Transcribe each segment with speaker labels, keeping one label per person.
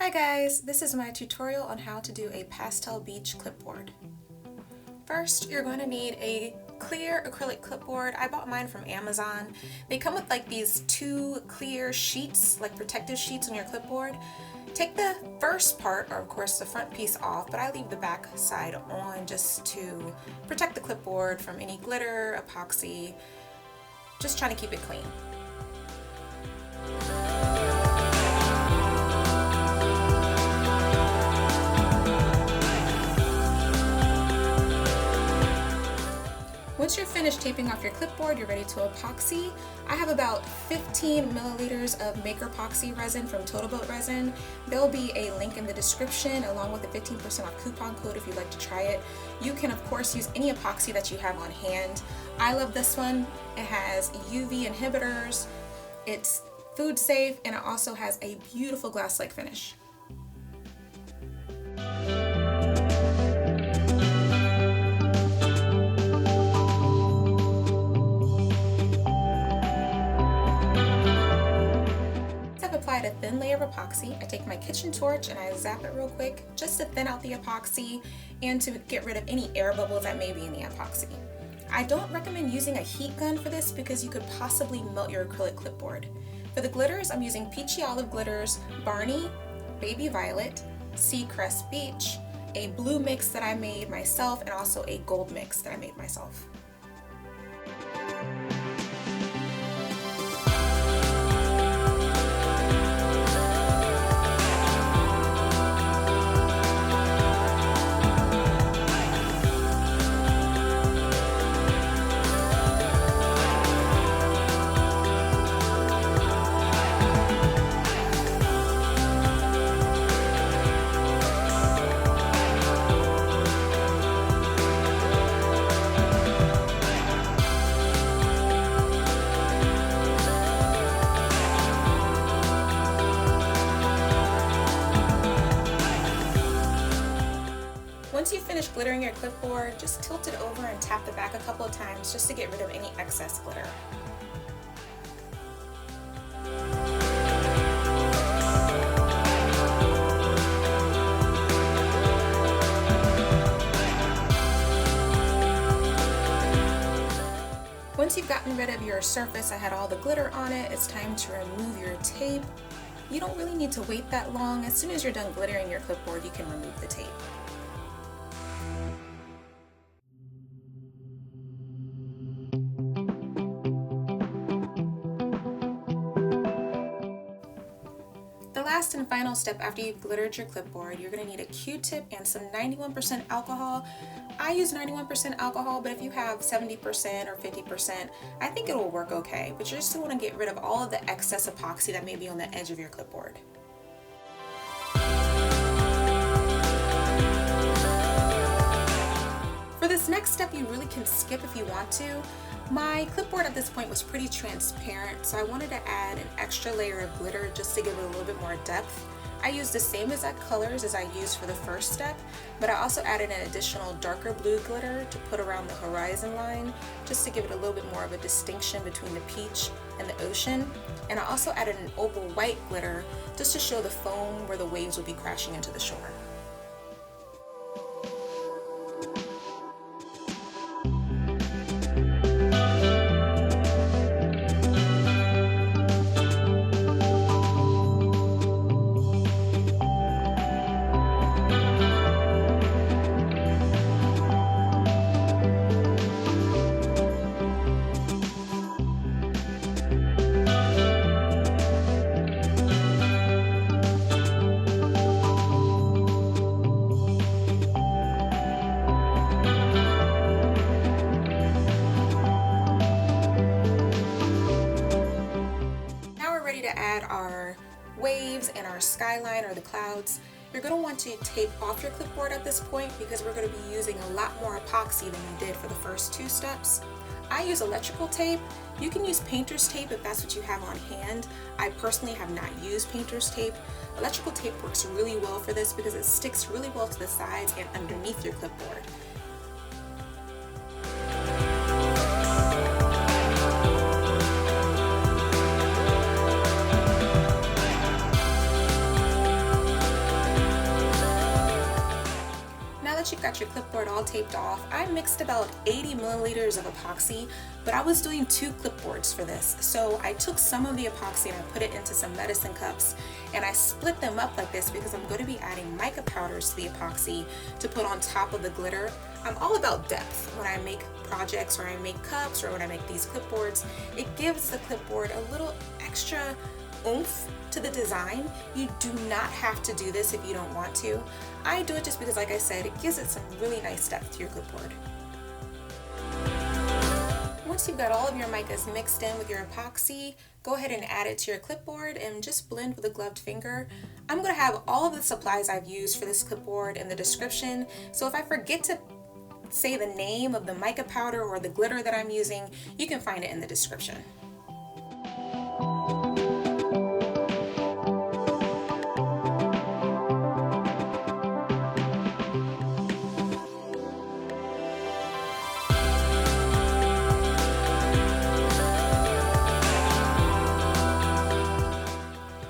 Speaker 1: Hi guys, this is my tutorial on how to do a pastel beach clipboard. First, you're going to need a clear acrylic clipboard. I bought mine from Amazon. They come with like these two clear sheets, like protective sheets on your clipboard. Take the first part, or of course the front piece, off, but I leave the back side on just to protect the clipboard from any glitter, epoxy, just trying to keep it clean. Once you're finished taping off your clipboard, you're ready to epoxy. I have about 15 milliliters of Makerpoxy resin from Untitled Resin. There'll be a link in the description along with a 15% off coupon code if you'd like to try it. You can of course use any epoxy that you have on hand. I love this one. It has UV inhibitors, it's food safe, and it also has a beautiful glass-like finish. Applied a thin layer of epoxy. I take my kitchen torch and I zap it real quick just to thin out the epoxy and to get rid of any air bubbles that may be in the epoxy. I don't recommend using a heat gun for this because you could possibly melt your acrylic clipboard. For the glitters, I'm using Peachy Olive Glitters, Barney, Baby Violet, Seacrest Beach, a blue mix that I made myself, and also a gold mix that I made myself. Once you finish glittering your clipboard, just tilt it over and tap the back a couple of times just to get rid of any excess glitter. Once you've gotten rid of your surface that had all the glitter on it, it's time to remove your tape. You don't really need to wait that long. As soon as you're done glittering your clipboard, you can remove the tape. The last and final step after you've glittered your clipboard, you're going to need a Q-tip and some 91% alcohol. I use 91% alcohol, but if you have 70% or 50%, I think it will work okay. But you just want to get rid of all of the excess epoxy that may be on the edge of your clipboard. For this next step, you really can skip if you want to. My clipboard at this point was pretty transparent, so I wanted to add an extra layer of glitter just to give it a little bit more depth. I used the same exact colors as I used for the first step, but I also added an additional darker blue glitter to put around the horizon line just to give it a little bit more of a distinction between the peach and the ocean. And I also added an opal white glitter just to show the foam where the waves would be crashing into the shore. To add our waves and our skyline or the clouds, you're going to want to tape off your clipboard at this point because we're going to be using a lot more epoxy than we did for the first two steps. I use electrical tape. You can use painter's tape if that's what you have on hand. I personally have not used painter's tape. Electrical tape works really well for this because it sticks really well to the sides and underneath your clipboard. once you've got your clipboard all taped off, I mixed about 80 milliliters of epoxy, but I was doing 2 clipboards for this. So I took some of the epoxy and I put it into some medicine cups, and I split them up like this because I'm going to be adding mica powders to the epoxy to put on top of the glitter. I'm all about depth when I make projects, or I make cups, or when I make these clipboards. It gives the clipboard a little extra oomph to the design. You do not have to do this if you don't want to. I do it just because, like I said, it gives it some really nice depth to your clipboard. Once you've got all of your micas mixed in with your epoxy, go ahead and add it to your clipboard and just blend with a gloved finger. I'm going to have all of the supplies I've used for this clipboard in the description, so if I forget to say the name of the mica powder or the glitter that I'm using, you can find it in the description.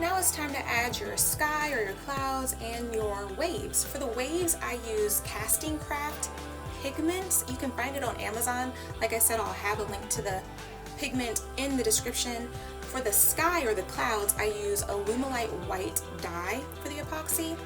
Speaker 1: Now it's time to add your sky or your clouds and your waves. For the waves, I use Casting Craft pigment. You can find it on Amazon. Like I said, I'll have a link to the pigment in the description. For the sky or the clouds, I use Alumilite white dye for the epoxy.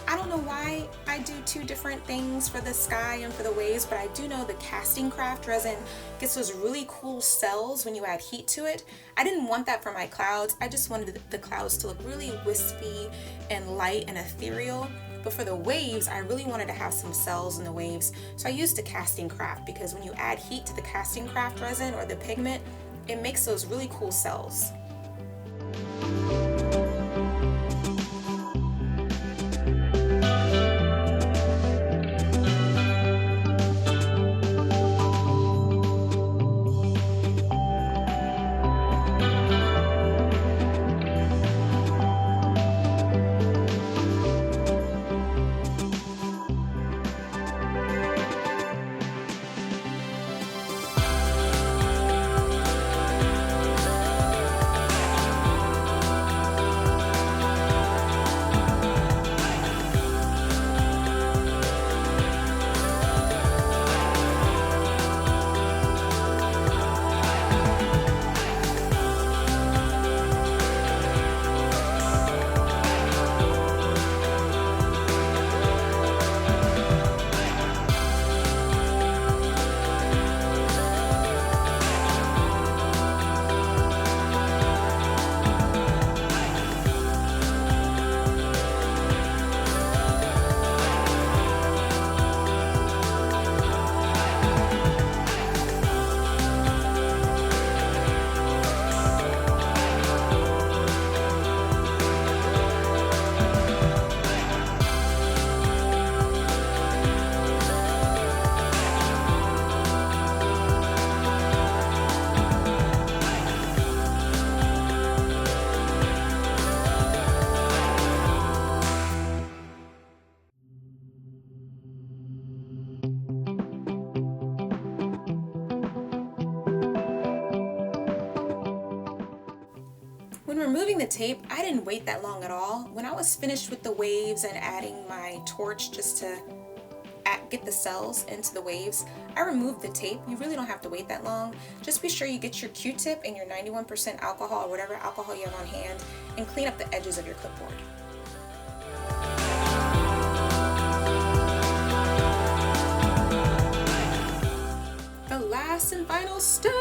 Speaker 1: I don't know why I do 2 different things for the sky and for the waves, but I do know the Casting Craft resin gets those really cool cells when you add heat to it. I didn't want that for my clouds. I just wanted the clouds to look really wispy and light and ethereal. But for the waves, I really wanted to have some cells in the waves, so I used the Casting Craft because when you add heat to the Casting Craft resin or the pigment, it makes those really cool cells. When removing the tape, I didn't wait that long at all. When I was finished with the waves and adding my torch just to get the cells into the waves, I removed the tape. You really don't have to wait that long. Just be sure you get your Q-tip and your 91% alcohol or whatever alcohol you have on hand and clean up the edges of your clipboard. The last and final step.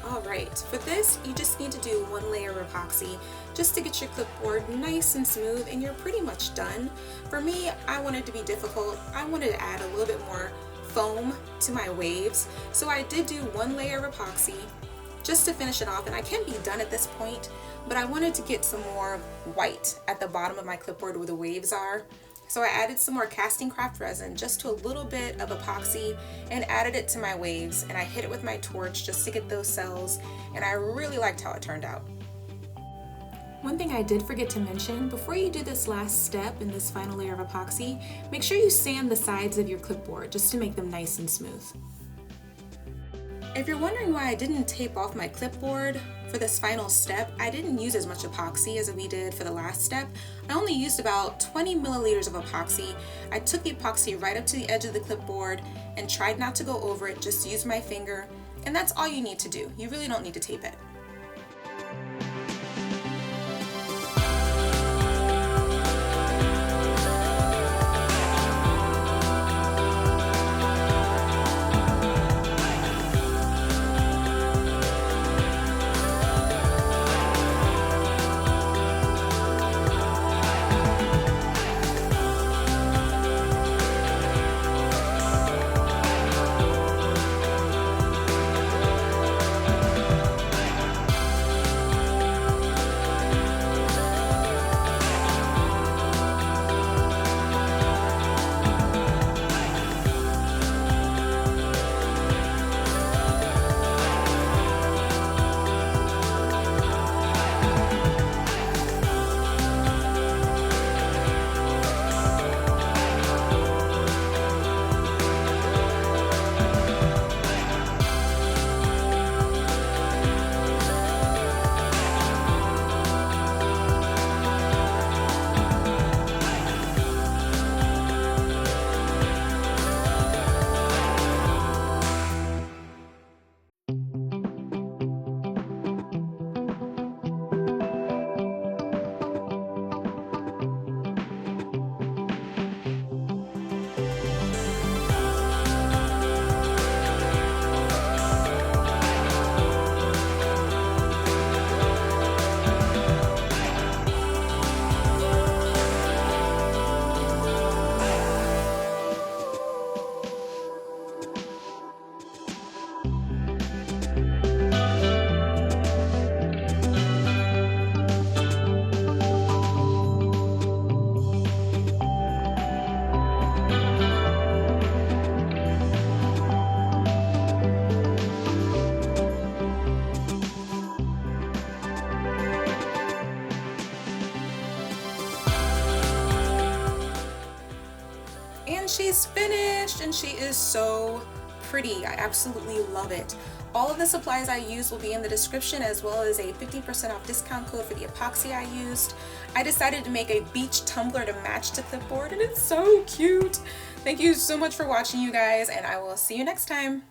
Speaker 1: Alright, for this you just need to do 1 layer of epoxy just to get your clipboard nice and smooth, and you're pretty much done. For me, I wanted to be difficult. I wanted to add a little bit more foam to my waves, so I did do 1 layer of epoxy just to finish it off, and I can be done at this point, but I wanted to get some more white at the bottom of my clipboard where the waves are. So I added some more Casting Craft resin just to a little bit of epoxy and added it to my waves, and I hit it with my torch just to get those cells, and I really liked how it turned out. One thing I did forget to mention, before you do this last step in this final layer of epoxy, make sure you sand the sides of your clipboard just to make them nice and smooth. If you're wondering why I didn't tape off my clipboard for this final step, I didn't use as much epoxy as we did for the last step. I only used about 20 milliliters of epoxy. I took the epoxy right up to the edge of the clipboard and tried not to go over it, just use my finger, and that's all you need to do. You really don't need to tape it. And she's finished, and she is so pretty. I absolutely love it. All of the supplies I used will be in the description, as well as a 50% off discount code for the epoxy I used. I decided to make a beach tumbler to match the clipboard, and it's so cute. Thank you so much for watching, you guys, and I will see you next time.